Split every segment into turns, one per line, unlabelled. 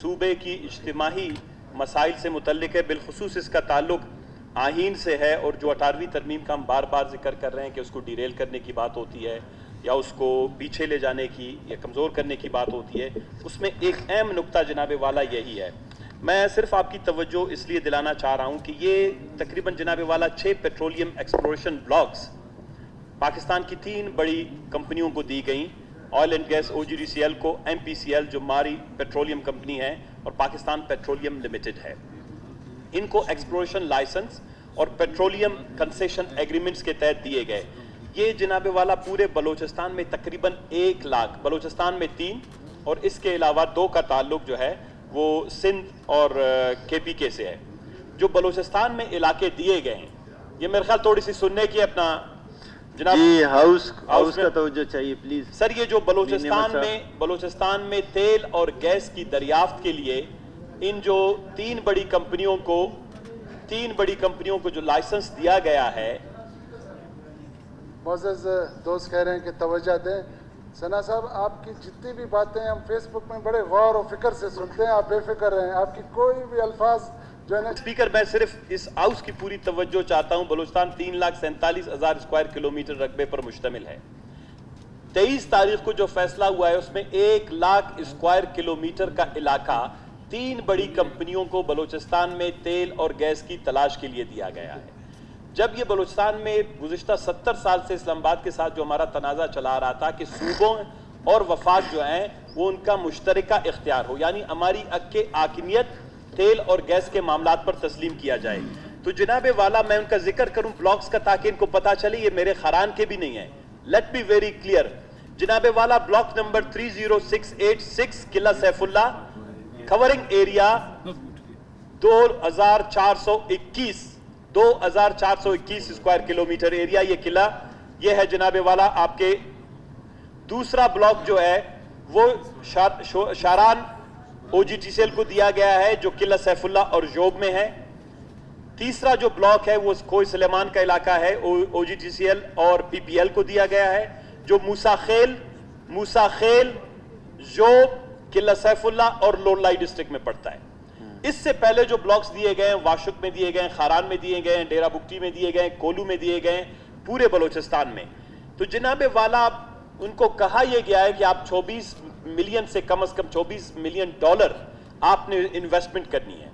सूबे की इज्तिमाही मसाइल से मुतल्लिक है, बिलखुसूस इसका ताल्लुक आहीन से है। और जो 18वीं तरमीम का हम बार बार जिक्र कर रहे हैं कि उसको डिरेल करने की बात होती है या उसको पीछे ले जाने की या कमज़ोर करने की बात होती है, उसमें एक अहम नुक्ता जनाब वाला यही है। मैं सिर्फ आपकी तवज्जो इसलिए दिलाना चाह रहा हूँ कि ये तकरीबन जनाब वाला 6 पेट्रोलियम एक्सप्लोरेशन ब्लॉक्स पाकिस्तान की 3 बड़ी कंपनियों को दी गई। ऑयल एंड गैस OGDCL को, MPCL जो मारी पेट्रोलियम कंपनी है और पाकिस्तान पेट्रोलियम लिमिटेड है, इनको एक्सप्लोरेशन लाइसेंस और पेट्रोलियम कंसेशन एग्रीमेंट्स के तहत दिए गए। ये जनाब वाला पूरे बलूचिस्तान में तकरीबन 1 लाख, बलूचिस्तान में 3 और इसके अलावा 2 का ताल्लुक जो है वो सिंध और KPK से है। जो बलूचिस्तान में इलाके दिए गए हैं, ये मेरे ख्याल थोड़ी सी सुनने की अपना
जी हाउस का तवज्जो चाहिए प्लीज
सर। ये जो बलूचिस्तान में तेल और गैस की दरियाफ्त के लिए इन जो 3 बड़ी कंपनियों को जो लाइसेंस दिया गया है,
मोअज़्ज़ज़ दोस्त कह रहे हैं कि तवज्जो दें। सना साहब, आपकी जितनी भी बातें हम फेसबुक में बड़े गौर और फिक्र से सुनते हैं, आप बेफिक्र रहें, आपकी कोई भी अल्फाज जो है ना।
स्पीकर, मैं सिर्फ इस हाउस की पूरी तवज्जो चाहता हूं। बलूचिस्तान 3,47,000 स्क्वायर किलोमीटर रकबे पर मुश्तमिल है। 23 तारीख को जो फैसला हुआ है उसमें 1 लाख स्क्वायर किलोमीटर का इलाका 3 बड़ी कंपनियों को बलूचिस्तान में तेल और गैस की तलाश के लिए दिया गया है। जब ये बलूचिस्तान में गुज़िश्ता 70 साल से इस्लामाबाद के साथ जो हमारा तनाज़ा चला रहा था कि सूबों और वफाक जो हैं वो उनका मुश्तरका इख्तियार हो, यानी हमारी आकिमियत तेल और गैस के मामलात पर तस्लीम किया जाए, तो जनाबे वाला मैं उनका जिक्र करूं ब्लॉक्स का ताकि इनको पता चले ये मेरे खरान के भी नहीं है। लेट बी वेरी क्लियर, जनाबे वाला block number 30686 Qila Saifullah, covering area 2421 square kilometre area ये किला ये है जनाबे वाला आपके। दूसरा ब्लॉक जो है वो शारान OGDCL को दिया गया है जो किला सैफुल्ला और जोब में है। तीसरा जो ब्लॉक है वो खोई सलेमान का इलाका है, OGDCL और PPL को दिया गया है, जो मूसा खेल जोब, किला सैफुल्ला और लोरलाई डिस्ट्रिक्ट में पड़ता है। इससे पहले जो ब्लॉक्स दिए गए हैं, वाशुक में दिए गए हैं, खारान में दिए गए हैं, डेरा बुक्टी में दिए गए हैं, कोलू में दिए गए हैं, पूरे बलूचिस्तान में। तो जनाबे वाला उनको कहा यह गया है कि आप 24 मिलियन से कम 24 मिलियन डॉलर आपने इन्वेस्टमेंट करनी है।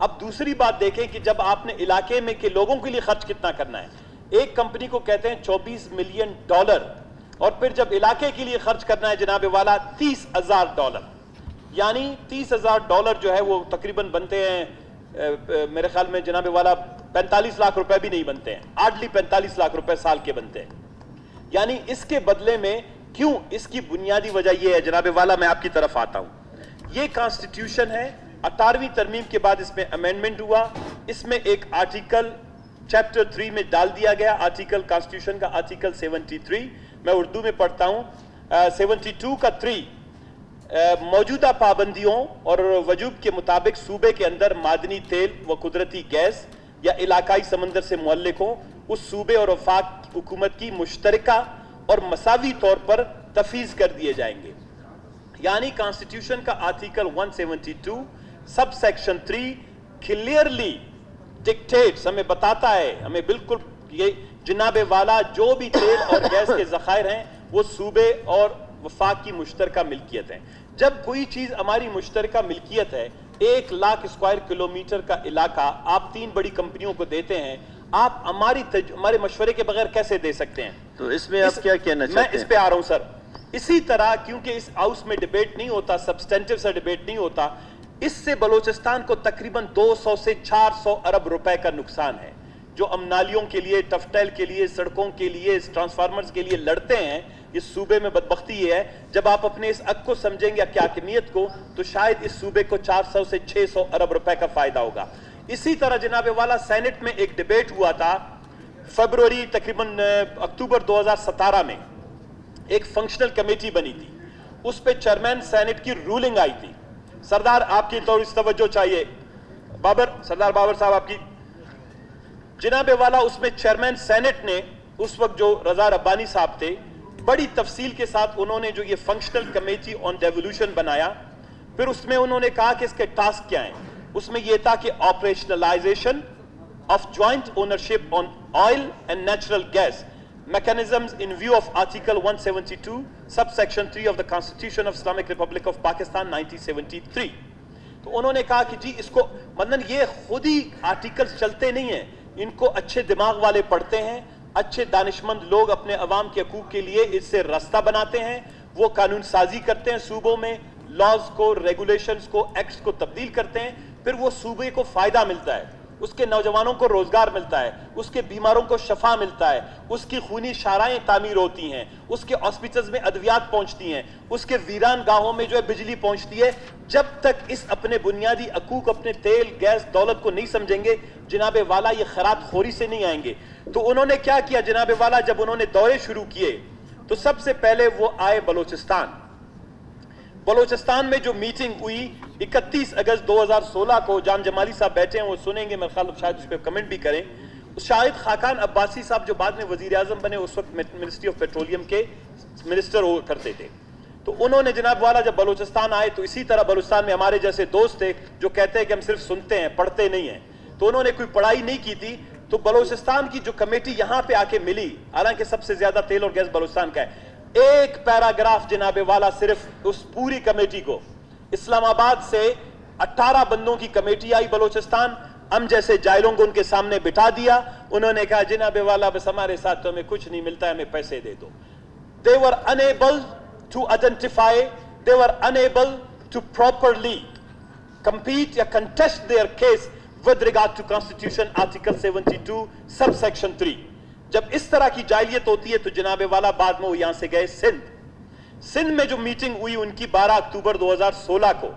अब दूसरी बात देखें कि जब आपने इलाके में के लोगों के लिए खर्च कितना करना है, एक कंपनी को कहते हैं 24 मिलियन डॉलर और फिर जब इलाके के लिए खर्च करना है जनाबे वाला 30,000 डॉलर, यानी 30,000 डॉलर जो है वो तकरीबन बनते हैं मेरे ख्याल में जनाबे वाला 45 लाख रुपए भी नहीं बनते हैं, हार्डली 45 लाख रुपए साल के बनते हैं। यानी इसके बदले में क्यों, इसकी बुनियादी वजह यह है जनाबे वाला, मैं आपकी तरफ आता हूं। यह कॉन्स्टिट्यूशन है, 18वीं तरमीम के बाद इसमें अमेंडमेंट हुआ, इसमें एक आर्टिकल चैप्टर 3 में डाल दिया गया, आर्टिकल कॉन्स्टिट्यूशन का आर्टिकल 73, मैं उर्दू में पढ़ता हूं, 72 का 3 मौजूदा पाबंदियों और वजूब के मुताबिक सूबे के अंदर मादनी तेल व कुदरती गैस या इलाकाई समंदर से मुअल्लिक हो उस सूबे और वफाक हुकूमत की मुश्तरका और मसावी तौर पर तफीज कर दिए जाएंगे। यानी कॉन्स्टिट्यूशन का article 172 sub section 3 clearly dictates, हमें बताता है, हमें बिल्कुल ये जनाबे वाला जो भी तेल और गैस के ज़खायर हैं वो सूबे और वफाक की मुश्तरका मिल्कियत है। जब कोई चीज हमारी मुश्तरका मिल्कियत है, 1 लाख स्क्वायर किलोमीटर का इलाका आप 3 बड़ी कंपनियों को देते हैं, आप हमारे मशवरे के बगैर कैसे दे सकते हैं?
तो इसमें आप क्या कहना चाहते हैं?
मैं इस पे आ रहा हूं सर। इसी तरह क्योंकि इस हाउस में डिबेट नहीं होता, सब्सटेंटिव सा डिबेट नहीं होता, इससे बलूचिस्तान को तकरीबन 200 से 400 अरब रुपए का नुकसान है। जो हम नालियों के लिए, टफटेल के लिए, सड़कों के लिए, ट्रांसफार्मर्स के लिए लड़ते हैं, इस सूबे में बदबख्ती ये है, जब आप अपने इस हक को समझेंगे क्या हाकिमियत को, तो शायद इस सूबे को 400 से 600 अरब रुपए का फायदा होगा। इसी तरह जनाबे वाला सेनेट में एक डिबेट हुआ था फरवरी तकरीबन अक्टूबर 2017 में, एक फंक्शनल कमेटी बनी थी, उस पे चेयरमैन सेनेट की रूलिंग आई थी। सरदार आपकी तो इस तवज्जो चाहिए, सरदार बाबर साहब आपकी, जनाबे वाला उसमें चेयरमैन सेनेट ने उस वक्त जो रजा रब्बानी साहब थे, बड़ी तफसील के साथ उन्होंने जो ये फंक्शनल कमेटी ऑन डेवोल्यूशन बनाया, फिर उसमें उन्होंने कहा कि इसके टास्क क्या हैं। उसमें यह था कि operationalisation of joint ownership on oil and natural gas mechanisms in view of Article 172, subsection 3 of the Constitution of Islamic Republic of Pakistan 1973. तो उन्होंने कहा कि जी इसको मतलब ये खुद ही आर्टिकल्स चलते नहीं हैं, इनको अच्छे दिमाग वाले पढ़ते हैं, अच्छे दानिशमंद लोग अपने अवाम के हकूक के लिए इससे रास्ता बनाते हैं, वो कानून साजी करते हैं, सूबों में लॉज को, रेगुलेशंस को, एक्ट्स को तब्दील करते हैं, फिर वो सूबे को फायदा मिलता है, उसके नौजवानों को रोजगार मिलता है, उसके बीमारों को शफा मिलता है, उसकी खूनी शाराएं तामीर होती हैं, उसके हॉस्पिटल्स में अद्वियात पहुंचती हैं, उसके वीरान गाहों में जो है बिजली पहुंचती है। जब तक इस अपने बुनियादी हकूक, अपने तेल, गैस, दौलत को नहीं समझेंगे, जनाबे वाला ये खैरात खोरी से नहीं आएंगे। तो उन्होंने क्या किया जनाबे वाला, जब उन्होंने दौरे शुरू किए तो सबसे पहले वो आए बलोचिस्तान। बलोचिस्तान में जो मीटिंग हुई 31 अगस्त 2016 को, जाम जमाली साहब बैठे हैं, वो सुनेंगे, मेरे ख्याल शायद उस पर कमेंट भी करें। शाहिद खाकान अब्बासी साहब जो बाद में वजीर आजम बने, उस वक्त मिनिस्ट्री ऑफ पेट्रोलियम के मिनिस्टर हो करते थे, तो उन्होंने जनाब वाला जब बलोचिस्तान आए तो इसी तरह बलोचिस्तान में हमारे जैसे दोस्त थे जो कहते हैं कि हम सिर्फ सुनते हैं, पढ़ते नहीं हैं, तो उन्होंने कोई पढ़ाई नहीं की थी। तो बलोचिस्तान की जो कमेटी यहां पे आके मिली, हालांकि सबसे ज्यादा तेल और गैस बलोचिस्तान का है, एक पैराग्राफ जनाबे वाला सिर्फ उस पूरी कमेटी को, इस्लामाबाद से 18 बंदों की कमेटी आई बलोचिस्तान, हम जैसे जायलों को उनके सामने बिठा दिया, उन्होंने कहा जनाबे वाला बस हमारे साथ तो हमें कुछ नहीं मिलता है, हमें पैसे दे दो। They were unable to identify, they were unable to properly compete या contest their case with regard to Constitution Article 72 subsection 3। जब इस तरह की जायलियत होती है तो जनाबे वाला बाद में वो यहां से गए सिंध में जो मीटिंग हुई उनकी 12 अक्टूबर 2016 को।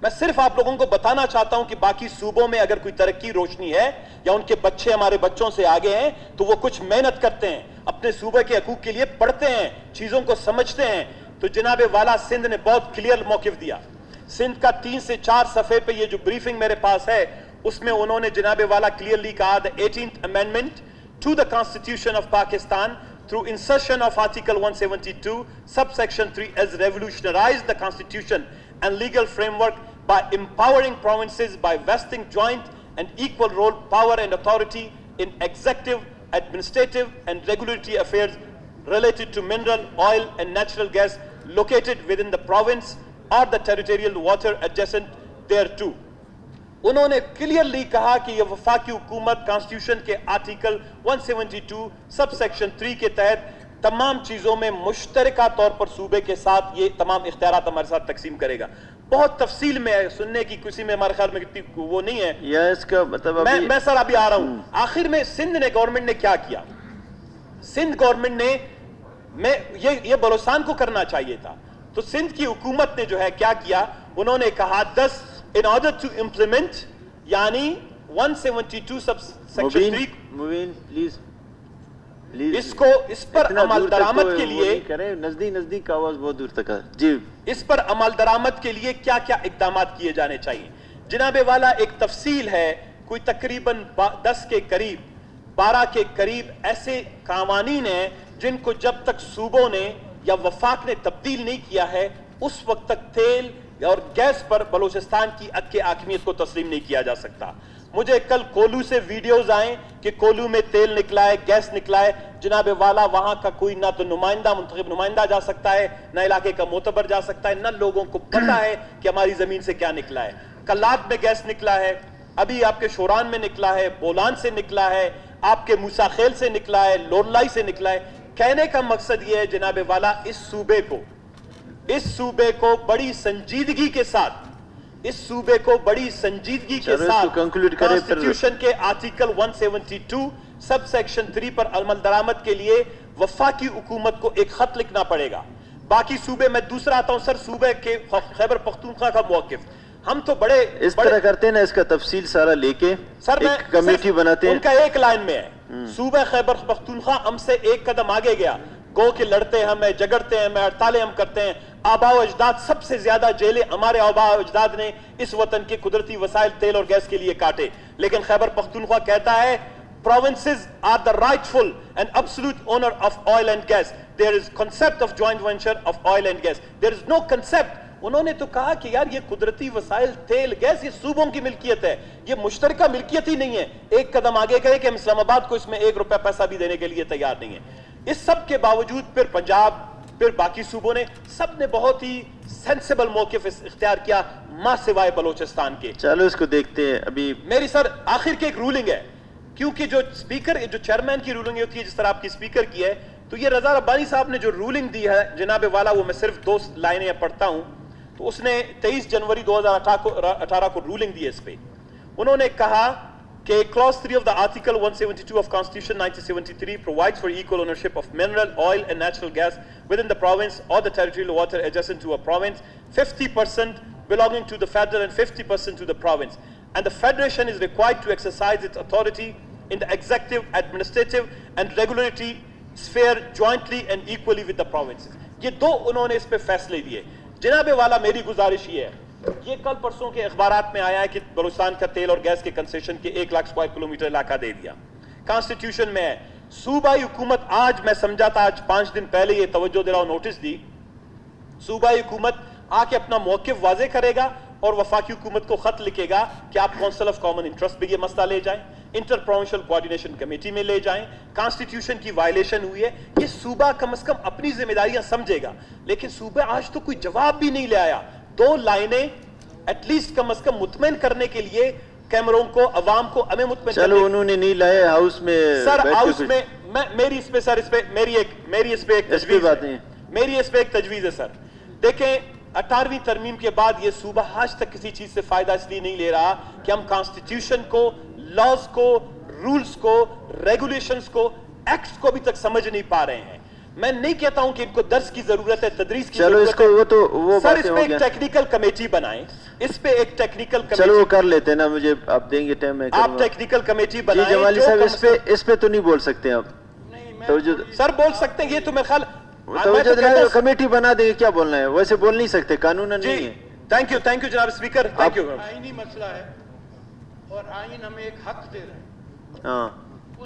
मैं सिर्फ आप लोगों को बताना चाहता हूं कि बाकी सूबों में अगर कोई तरक्की रोशनी है या उनके बच्चे हमारे बच्चों से आगे हैं तो वो कुछ मेहनत करते हैं, अपने सूबे के हकूक के लिए पढ़ते हैं, चीजों को समझते हैं। तो जनाबे वाला सिंध ने बहुत क्लियर मौकिफ दिया। सिंध का 3 से 4 सफे पे ये जो ब्रीफिंग मेरे पास है उसमें उन्होंने जनाबे वाला क्लियरली कहा, the 18th amendment to the Constitution of Pakistan through insertion of Article 172 subsection 3 has revolutionized the Constitution and legal framework by empowering provinces by vesting joint and equal role, power and authority in executive, administrative and regulatory affairs related to mineral, oil and natural gas located within the province or the territorial water adjacent thereto। उन्होंने clearly कहा कि यह वफाकी हुकूमत constitution के article 172 sub section 3 के तहत तमाम चीजों में मुश्तरका तौर पर सूबे के साथ ये तमाम इख्तियारात हमारे साथ तकसीम करेगा। बहुत तफसील में है, सुनने की किसी में हमारे ख्याल में कितनी वो नहीं है,
या इसका मतलब
मैं सर अभी आ रहा हूं। आखिर में सिंध ने गवर्नमेंट ने क्या किया, सिंध गवर्नमेंट ने ये बलोचिस्तान को करना चाहिए था, तो सिंध की हुकूमत ने जो है क्या किया, उन्होंने कहा 10 in order to implement यानी 172 subsection 3
मुबीन प्लीज
इसको इस पर अमल दरामद के लिए
नजदीक आवाज बहुत दूर तक है जी,
इस पर अमल दरामद के लिए क्या क्या इकदाम किए जाने चाहिए। जनाबे वाला एक तफसील है, कोई तकरीबन 10 के करीब 12 के करीब ऐसे कानून हैं जिनको जब तक सूबों ने या वफाक ने तब्दील नहीं किया है उस वक्त तक तेल और गैस पर बलोचिस्तान की हाकिमियत को तस्लीम नहीं किया जा सकता। मुझे कल कोलू से वीडियोस आए कि कोलू में तेल निकला है, गैस निकला है, जनाबे वाला वहां का कोई ना तो नुमाइंदा, मुंतखब नुमाइंदा जा सकता है, ना इलाके का मोतबर जा सकता है, ना लोगों को पता है कि हमारी जमीन से क्या निकला है। कल्लात में गैस निकला है, अभी आपके शोरान में निकला है, बोलान से निकला है, आपके मूसाखेल से निकला है, लोरलाई से निकला है। कहने का मकसद यह है जनाबे वाला इस सूबे को बड़ी संजीदगी के साथ, इस सूबे को बड़ी संजीदगी के साथ कॉन्स्टिट्यूशन के आर्टिकल 172 सब सेक्शन 3 पर अमल दरामद के लिए वफाकी हुकूमत को एक खत लिखना पड़ेगा। बाकी सूबे में दूसरा आता हूं सर, सूबे के खैबर पख्तूनख्वा का मौकिफ हम तो बड़े
इस तरह करते हैं ना, इसका तफसील सारा लेके
सर
एक कमेटी बनाते हैं।
उनका एक लाइन में है, सूबे खैबर पख्तूनख्वा हमसे एक कदम आगे गया, गो के लड़ते हमें, झगड़ते हैं, हड़तालें हम करते हैं, आबाओ अजदाद सबसे ज्यादा जेलें हमारे आबाओ अजदाद ने इस वतन के कुदरती वसाइल तेल और गैस के लिए काटे, लेकिन खैबर पख्तूनख्वा कहता है provinces are the rightful and absolute owner of oil and gas. There is concept of joint venture of oil and gas. There is no concept انہوں نے تو کہا کہ یار یہ قدرتی وسائل تیل گیس یہ صوبوں کی ملکیت ہے, یہ مشترکہ ملکیت ہی نہیں ہے. ایک قدم آگے گئے کہ ہم اسلام آباد کو اس میں 1 روپے پیسہ بھی دینے کے لیے تیار نہیں ہیں. اس سب کے باوجود پھر پنجاب, پھر باقی صوبوں نے, سب نے بہت ہی سینسیبل موقف اختیار کیا ماں سوائے بلوچستان کے.
چلو اس کو دیکھتے ہیں ابھی.
میری سر آخر کی ایک رولنگ ہے, کیونکہ جو اسپیکر, جو چیئرمین کی رولنگ ہوتی ہے جس طرح آپ کی اسپیکر کی ہے, تو یہ رضا ربانی صاحب نے جو رولنگ دی ہے جناب والا, وہ میں صرف 2 لائنیں پڑھتا ہوں. تو اس نے 23 جنوری 2018 کو رولنگ دی ہے اس پہ. انہوں نے کہا کہ clause 3 of the article 172 of Constitution 1973 provides for equal ownership of mineral, oil and natural gas within the province or the territorial water adjacent to a province, 50% belonging to the federal and 50% to the province. And the federation is required to exercise its authority in the executive, administrative and regulatory sphere jointly and equally with the provinces. یہ 2 انہوں نے اس پہ فیصلے دیے. جناب والا میری گزارش یہ ہے, یہ کل پرسوں کے اخبارات میں آیا ہے کہ بلوچستان کا تیل اور گیس کے کنسیشن کے 1 لاکھ اسکوائر کلومیٹر علاقہ دے دیا. کانسٹیٹیوشن میں ہے. صوبائی حکومت, آج میں سمجھا تھا آج 5 دن پہلے یہ توجہ دلاؤ نوٹس دی, صوبائی حکومت آ کے اپنا موقف واضح کرے گا اور وفاقی حکومت کو خط لکھے گا کہ آپ کونسل آف کامن انٹرسٹ پہ یہ مسئلہ لے جائیں, انٹر پروونشل کوارڈینیشن کمیٹی میں لے جائیں. کانسٹیٹیوشن کی وائلیشن ہوئی ہے, یہ صوبہ کم از کم اپنی ذمہ داریاں سمجھے گا. لیکن صوبہ آج تو کوئی جواب بھی نہیں لے آیا. 2 لائنیں ایٹ لیسٹ کم از کم مطمئن کرنے کے لیے کیمروں کو, عوام کو, ہمیں مطمئن کرنے.
چلو انہوں نے نہیں لائے ہاؤس میں.
سر ہاؤس میں میری اس پہ, سر اس پہ میری اس پہ ایک تجویز ہے, میری اس پہ ایک تجویز ہے. سر دیکھیں 18ویں ترمیم کے بعد یہ صوبہ آج تک کسی چیز سے فائدہ اس لیے نہیں لے رہا کہ ہم کانسٹیٹیوشن کو, لاز کو, رولز کو, ریگولیشنز کو, ایکٹس کو بھی تک سمجھ نہیں پا رہے ہیں. میں نہیں کہتا ہوں کہ ان کو درس کی ضرورت ہے, تدریس کی ضرورت ہے. سر اس پہ ایک ٹیکنیکل کمیٹی بنائیں, اس پہ ایک ٹیکنیکل کمیٹی.
چلو وہ کر لیتے ہیں نا, مجھے آپ دیں گے ٹائم میں.
آپ ٹیکنیکل کمیٹی بنائیں.
جی جمالی صاحب اس پہ تو نہیں بول سکتے آپ.
سر بول سکتے ہیں, یہ تو میں خیال
کمیٹی بنا دیں گے, کیا بولنا ہے, ویسے بول نہیں سکتے, قانون نہیں ہے.
تھینک یو جناب اسپیکر, تھینک یو.
آئینی مسئلہ ہے اور آئین ہمیں ایک حق دے رہے ہیں.
ہاں